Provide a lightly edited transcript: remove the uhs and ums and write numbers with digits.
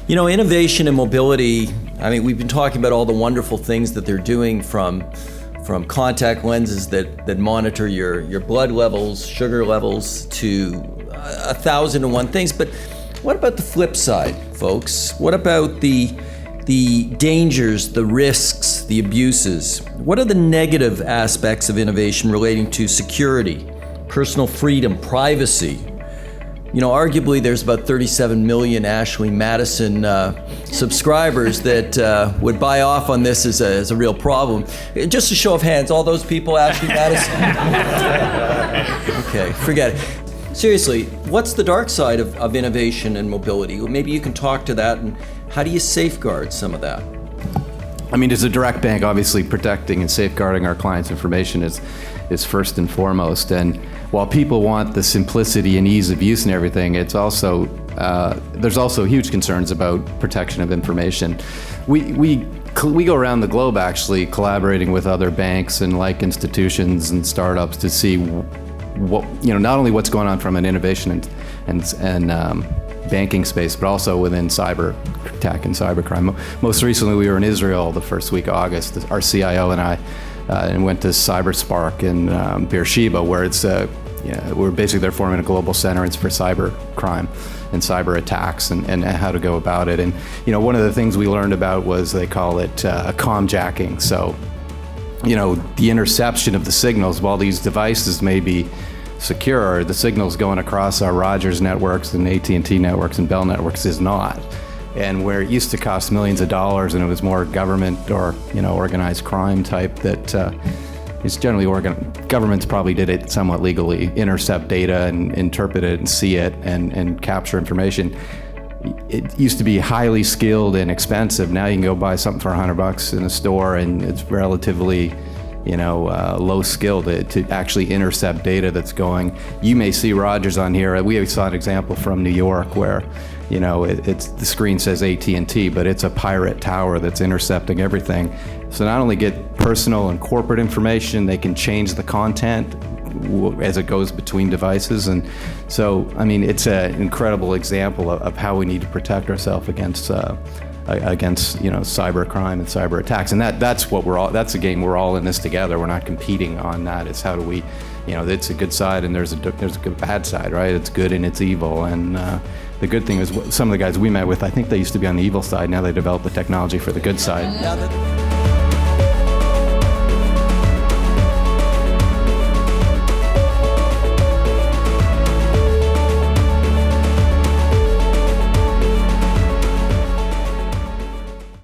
You know, innovation and mobility, I mean, we've been talking about all the wonderful things that they're doing from contact lenses that monitor your blood levels, sugar levels, to 1,001 things. But what about the flip side, folks? What about the dangers, the risks, the abuses? What are the negative aspects of innovation relating to security, personal freedom, privacy? You know, arguably there's about 37 million Ashley Madison subscribers that would buy off on this as a real problem. Just a show of hands, all those people, Ashley Madison? Okay, forget it. Seriously, what's the dark side of innovation and mobility? Maybe you can talk to that, and how do you safeguard some of that? I mean, as a direct bank, obviously protecting and safeguarding our clients' information is first and foremost. And while people want the simplicity and ease of use and everything, it's also there's also huge concerns about protection of information. We go around the globe actually collaborating with other banks and like institutions and startups to see what, you know, not only what's going on from an innovation and banking space, but also within cyber tech and cybercrime. Most recently, we were in Israel the first week of August, our CIO and I, and went to CyberSpark in Beersheba, where it's we're basically they're forming a global center for cyber crime and cyber attacks and how to go about it. And you know, one of the things we learned about was they call it commjacking. So, you know, the interception of the signals, while these devices may be secure, the signals going across our Rogers networks and AT&T networks and Bell networks is not. And where it used to cost millions of dollars and it was more government or, you know, organized crime type, that it's generally governments probably did it somewhat legally, intercept data and interpret it and see it and capture information. It used to be highly skilled and expensive. Now you can go buy something for $100 in a store and it's relatively, you know, low skill to actually intercept data that's going. You may see Rogers on here. We saw an example from New York where, you know, it's the screen says AT&T, but it's a pirate tower that's intercepting everything. So not only get personal and corporate information, they can change the content as it goes between devices. And so, I mean, it's an incredible example of how we need to protect ourselves against you know, cyber crime and cyber attacks. And that's the game. We're all in this together. We're not competing on that. It's how do we, you know, it's a good side and there's a good bad side, right? It's good and it's evil. And the good thing is some of the guys we met with, I think they used to be on the evil side. Now they developed the technology for the good side.